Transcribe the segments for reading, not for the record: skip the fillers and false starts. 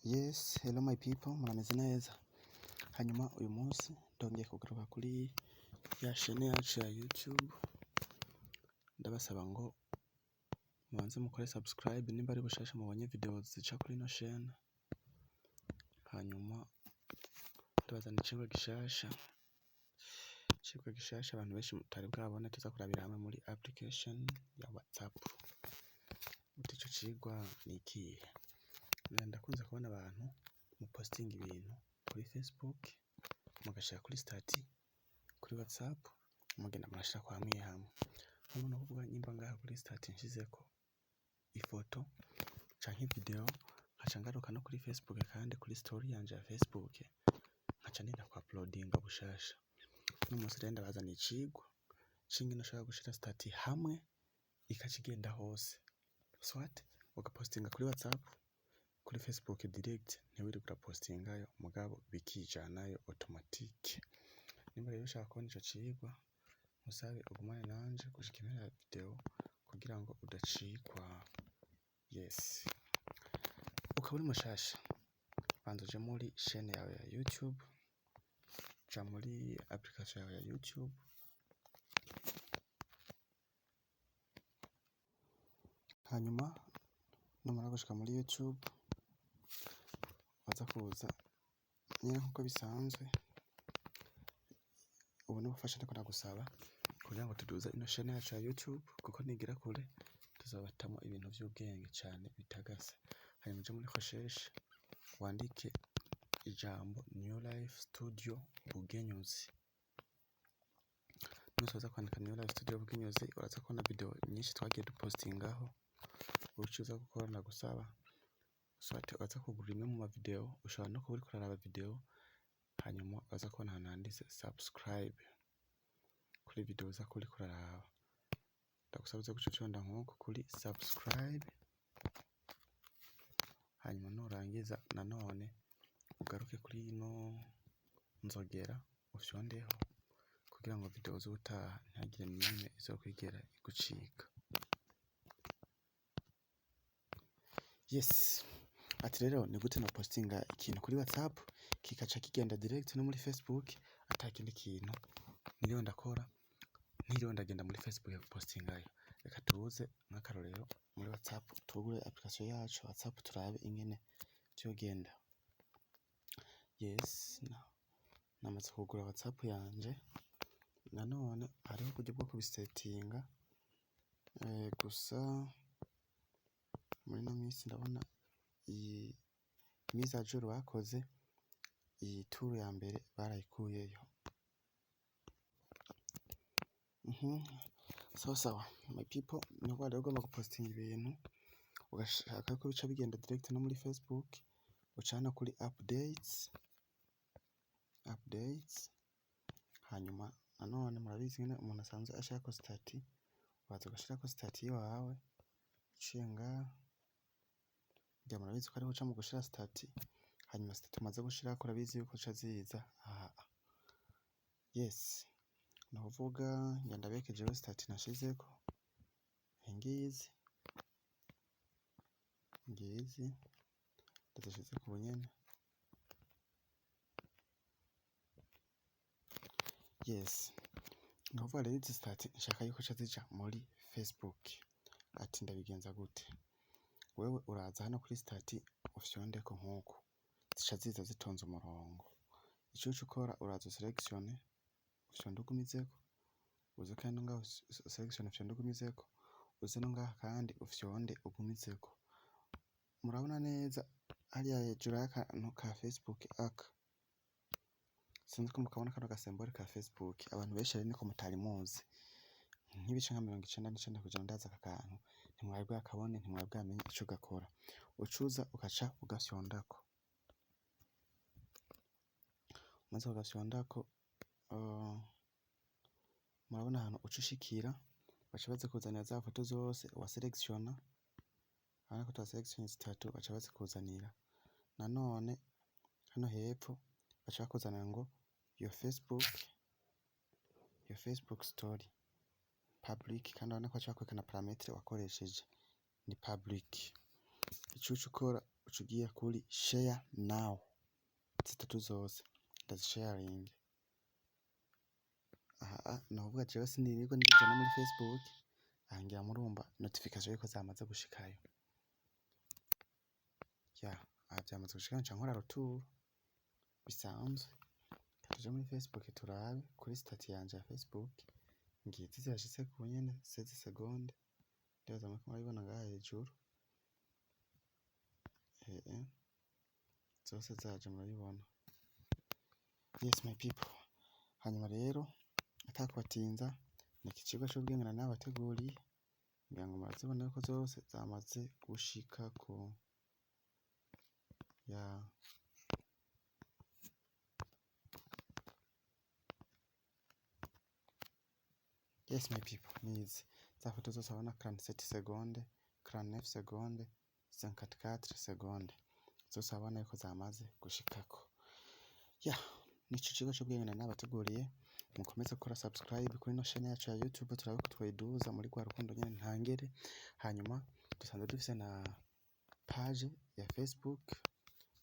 Yes, hello my people, murameze neza. Hanyuma uyu munsi ndongeye kugaruka kuri ya chaîne yacu ya YouTube. Ndabasaba ngo mubanze mukore subscribe nimba ari bushasha mubonye video zica kuri ino chaîne. Hanyuma ndabazana icigwa gishasha. Icigwa gishasha abantu benshi mutari bwabone tuza kurabira hamwe muri application ya WhatsApp. Ico cigwa ni ikihe? Ndakunze kubona abantu mu posting ibintu kuri Facebook, mugashira kuri stati, kuri WhatsApp, mugenda murashira kwa hamwe. Umuntu kuvuga nyimba ngaha kuri stati nshizeko ifoto canke video, nkaca ngaruka no kuri Facebook kandi kuri story yanje ya Facebook, nkaca ndenda ku uploadinga bushasha. No munsi rero ndabazana icigwa c'ingene ushobora gushira stati hamwe ikaca igenda hose. Swat ugapostinga kuri WhatsApp, kuri Facebook direct, ntiwirirwa urapostingayo mugabo bikijanayo automatique. Nimba rero ushaka kubona ico cigwa, musabe ugumane nanje gushika impera ya video kugira ngo udacikwa. Yes. Ukaba uri mushasha, banza uje muri chaîne yawe ya YouTube, ja muri application yawe ya YouTube, hanyuma numara gushika muri YouTube waza kuza nyine nkuko bisanzwe. Ubu ni ubufasha ndiko ndagusaba kugira ngo tuduze ino chaîne yacu ya YouTube, kuko nigira kure tuzobatamo ibintu vy'ubwenge cane bitagase. Hanyuma uje muri recherche wandike ijambo New Life Studio Bugenyuzi. Nusoza kwandika New Life Studio Bugenyuzi, uraza kubona video nyinshi twagiye dupostingaho. Ucuza gukora ndagusaba swate waza kugura imwe mu ma video, ushobora no kuba uriko uraraba video, hanyuma waza kubona ahantu handitse subscribe kuri video uza kuba uriko uraraba. Ndagusaba uze guconda nkuko kuri subscribe, hanyuma nurangiza nanone ugaruke kuri ino nzogera ufyondeho kugira ngo video z'ubutaha ntihagire n'imwe izokwigera igucika. Yes. Ati rero ni gute no postinga ikintu kuri WhatsApp kikaca kigenda direct no muri Facebook atakindi kintu niriwe ndakora, ntiriwe ndagenda muri Facebook gupostingayo. Reka tubuze nk'akarorero muri WhatsApp, tugure application yacu WhatsApp turabe ingene vyogenda. Yes, namaze kugura WhatsApp yanje. Nanone hariho uburyo bwo kubisetinga, gusa muri no minsi ndabona iyi mise à jour bakoze, iyi tour ya mbere barayikuyeyo. Sawa my people, nuko rero ugomba gupostinga ibintu ugashaka ko bica bigenda direct no muri Facebook, ucana kuri updates, hanyuma nanone murabizi ngene umuntu asanzwe ashaka stati, waza ugashirako stati yawe uciye ngaha. Murabizi ko ariho uca mu gushira stati, hanyuma stati umaze gushirako urabizi yuko uca ziza aha. Yes, navuga ngenda bekejeho stati nashizeko ngizi ndazishize ku bunyene. Yes, navuga rero izi stati nshaka yuko uca zija muri Facebook. Ati ndabigenza gute? Wewe uraza hano kuri stati ufyondeko nkuko zica ziza zitonze umurongo. Ico ukora uraza selection ufyonde ugumizeko, uze kandi ngaho selection ufyonde ugumizeko, uze no ngaha kandi ufyonde ugumizeko. Murabona neza hariya hejuru y'akantu ka Facebook aka, sinzi ko mukabona kano gasembore ka Facebook. Abantu benshi rero niko mutari muzi, nk'ibice nka 99% kugira ndaza aka kantu ntimwari bwakabone, ntimwari bwamenye ico gakora. Ucuza ugaca ugafyondako, maze ugafyondako. Murabona ahantu uca ushikira baca baza kuzanira za foto zose wa selectiona, hano ko twa selection zitatu baca baza kuzanira. Nanone hano hepfo baca bakuzanira ngo your Facebook story public, kandi urabona ko baca bakwekana parametre wakoresheje ni public. Ico ukora uca ugiye kuri share now, zitatu zose ndazisharinge. Aha navuga jewe sindirirwa ndija no muri Facebook, ahangira murumva notification yuko zamaze gushikayo. Aha vyamaze gushika nca nkora retour bisanzwe. Tuje muri Facebook turabe kuri stati yanje ya Facebook, ngizi zirashitse ku nyene 16 seconde, ndaza muriko murabibona ngaha hejuru. Zose zaje murabibona. Yes my people, hanyuma rero atakubatinza ni ikicigwa c'ubwenge nabateguriye, ngira ngo murazibona yuko zose zamaze gushikako. Yes my people, nizi za foto zose abona 47 seconde, 49 seconde, 54 seconde, zose abona yuko zamaze gushikako. Nico kigo c'ubwenge nabateguriye. Mukomeze gukora subscribe kuri no channel yacu ya YouTube, turabe ko twayiduza muri rwa rukundo nyene ntangere. Hanyuma dusanzwe dufise na page ya Facebook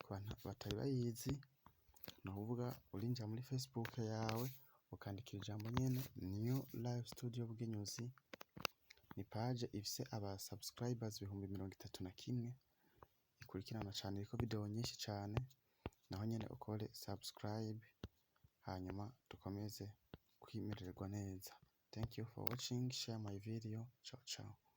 ku bantu batari bayizi, no kuvuga urinjira muri Facebook yawe ukandikira ijambo nyene New Live Studio Bugenyuzi. Ni page ifise aba subscribers 31,000, ikurikirana cane, iriko video nyinshi cane, naho nyene ukore subscribe, hanyuma dukomeze kwimererwa neza. Thank you for watching, share my video, ciao ciao.